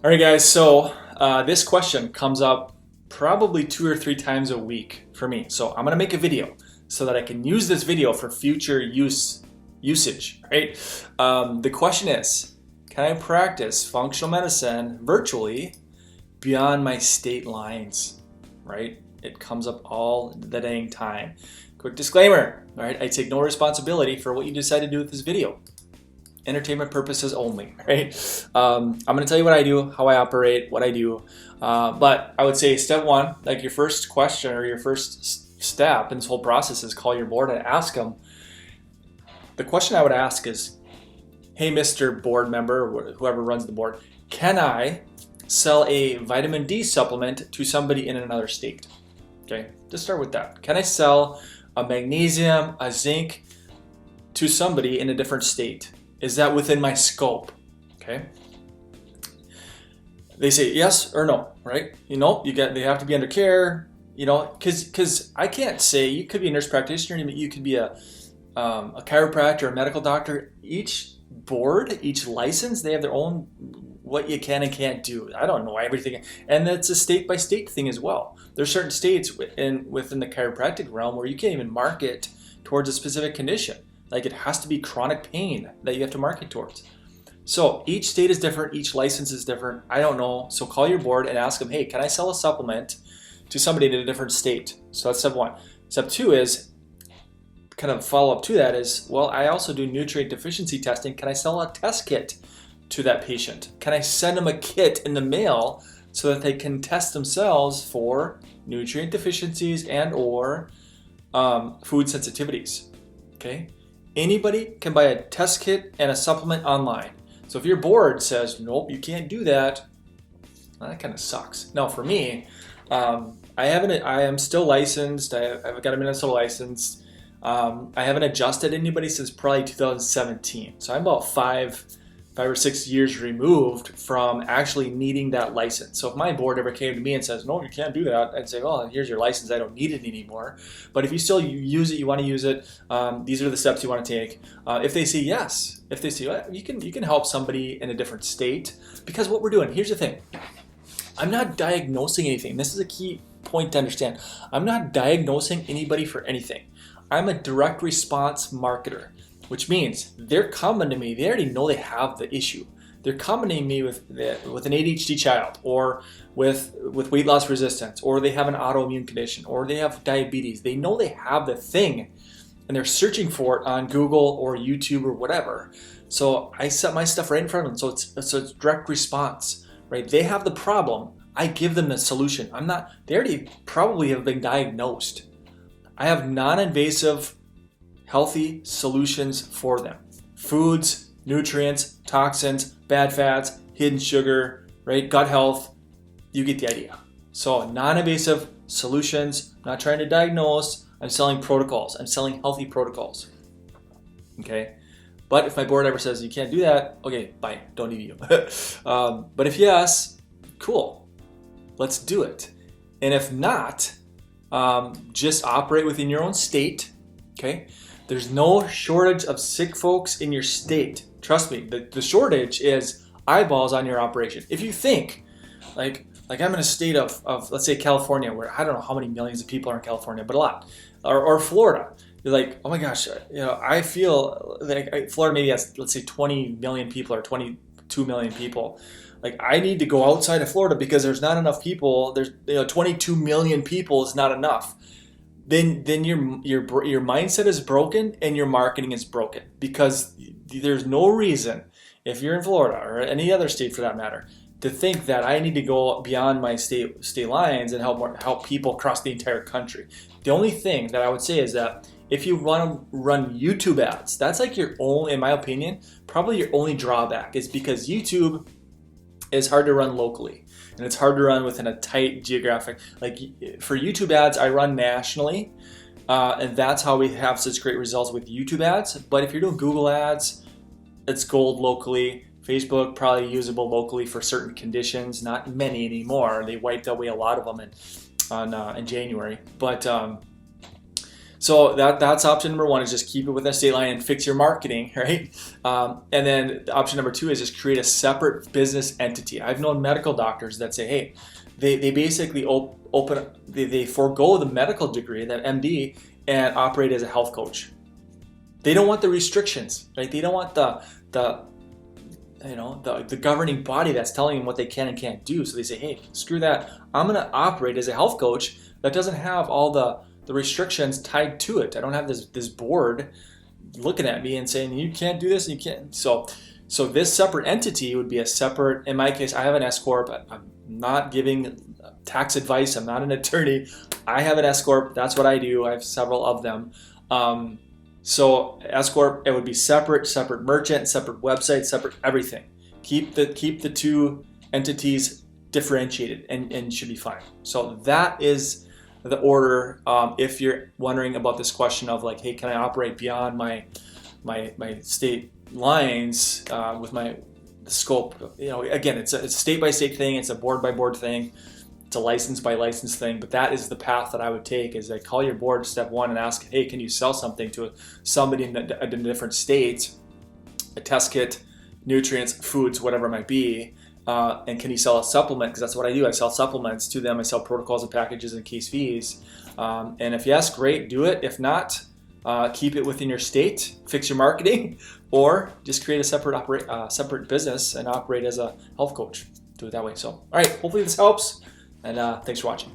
All right, guys. So this question comes up probably 2 or 3 times a week for me. So I'm gonna make a video so that I can use this video for future usage. Right? The question is, can I practice functional medicine virtually beyond my state lines? Right? It comes up all the dang time. Quick disclaimer. All right, I take no responsibility for what you decide to do with this video. Entertainment purposes only, right? I'm going to tell you what I do, how I operate, what I do. But I would say step one, like your first question or your first step in this whole process is call your board and ask them. The question I would ask is, hey, Mr. Board member, or whoever runs the board, can I sell a vitamin D supplement to somebody in another state? Okay, just start with that. Can I sell a magnesium, a zinc to somebody in a different state? Is that within my scope? Okay. They say yes or no, right? They have to be under care, because I can't say, you could be a nurse practitioner, you could be a chiropractor, a medical doctor. Each board, each license, they have their own what you can and can't do. I don't know everything, and that's a state by state thing as well. There's certain states within the chiropractic realm where you can't even market towards a specific condition. Like it has to be chronic pain that you have to market towards. So each state is different, each license is different. I don't know. So call your board and ask them, hey, can I sell a supplement to somebody in a different state? So that's step one. Step two is, kind of follow up to that is, well, I also do nutrient deficiency testing. Can I sell a test kit to that patient? Can I send them a kit in the mail so that they can test themselves for nutrient deficiencies and or food sensitivities? Okay. Anybody can buy a test kit and a supplement online. So if your board says, nope, you can't do that, well, that kind of sucks. Now for me, I am still licensed. I've got a Minnesota license. I haven't adjusted anybody since probably 2017. So I'm about five or 6 years removed from actually needing that license. So if my board ever came to me and says, no, you can't do that, I'd say, well, here's your license. I don't need it anymore. But if you still use it, you want to use it, these are the steps you want to take. If they say yes, if they say, well, you can help somebody in a different state, because what we're doing, here's the thing. I'm not diagnosing anything. This is a key point to understand. I'm not diagnosing anybody for anything. I'm a direct response marketer, which means they're coming to me. They already know they have the issue. They're coming to me with an ADHD child, or with weight loss resistance, or they have an autoimmune condition, or they have diabetes. They know they have the thing, and they're searching for it on Google or YouTube or whatever. So I set my stuff right in front of them. So it's direct response, right? They have the problem. I give them the solution. They already probably have been diagnosed. I have non-invasive healthy solutions for them. Foods, nutrients, toxins, bad fats, hidden sugar, right? Gut health. You get the idea. So non-invasive solutions. I'm not trying to diagnose. I'm selling protocols. I'm selling healthy protocols. Okay. But if my board ever says you can't do that, okay, bye. Don't need you. But if yes, cool. Let's do it. And if not, just operate within your own state. Okay. There's no shortage of sick folks in your state. Trust me, the shortage is eyeballs on your operation. If you think, like I'm in a state of let's say California, where I don't know how many millions of people are in California, but a lot, or Florida. You're like, oh my gosh, I feel like Florida maybe has, let's say, 20 million people or 22 million people. Like I need to go outside of Florida because there's not enough people. There's 22 million people is not enough. Then your mindset is broken and your marketing is broken, because there's no reason, if you're in Florida or any other state for that matter, to think that I need to go beyond my state lines and help people across the entire country. The only thing that I would say is that if you run YouTube ads, that's like your only, in my opinion, probably your only drawback, is because YouTube is hard to run locally. And it's hard to run within a tight geographic, like for YouTube ads, I run nationally, and that's how we have such great results with YouTube ads. But if you're doing Google ads, it's gold locally. Facebook, probably usable locally for certain conditions, not many anymore. They wiped away a lot of them in January. But So that's option number one, is just keep it within a state line and fix your marketing, right? And then option number two is just create a separate business entity. I've known medical doctors that say, hey, they basically they forego the medical degree, that MD, and operate as a health coach. They don't want the restrictions, right? They don't want the governing body that's telling them what they can and can't do. So they say, hey, screw that. I'm going to operate as a health coach that doesn't have all the restrictions tied to it. I don't have this board looking at me and saying, you can't do this and you can't. So this separate entity would be a separate, in my case, I have an S Corp. I'm not giving tax advice. I'm not an attorney. I have an S Corp. That's what I do. I have several of them. So S Corp, it would be separate merchant, separate website, separate everything. Keep the two entities differentiated and should be fine. So that is the order. If you're wondering about this question of like, hey, can I operate beyond my state lines with my scope? Again, it's a state by state thing. It's a board by board thing. It's a license by license thing. But that is the path that I would take. Is I call your board step one and ask, hey, can you sell something to somebody in a different state, a test kit, nutrients, foods, whatever it might be. And can you sell a supplement? Because that's what I do. I sell supplements to them. I sell protocols and packages and case fees. And if yes, great, do it. If not, keep it within your state, fix your marketing, or just create a separate business and operate as a health coach. Do it that way. So, all right, hopefully this helps. And thanks for watching.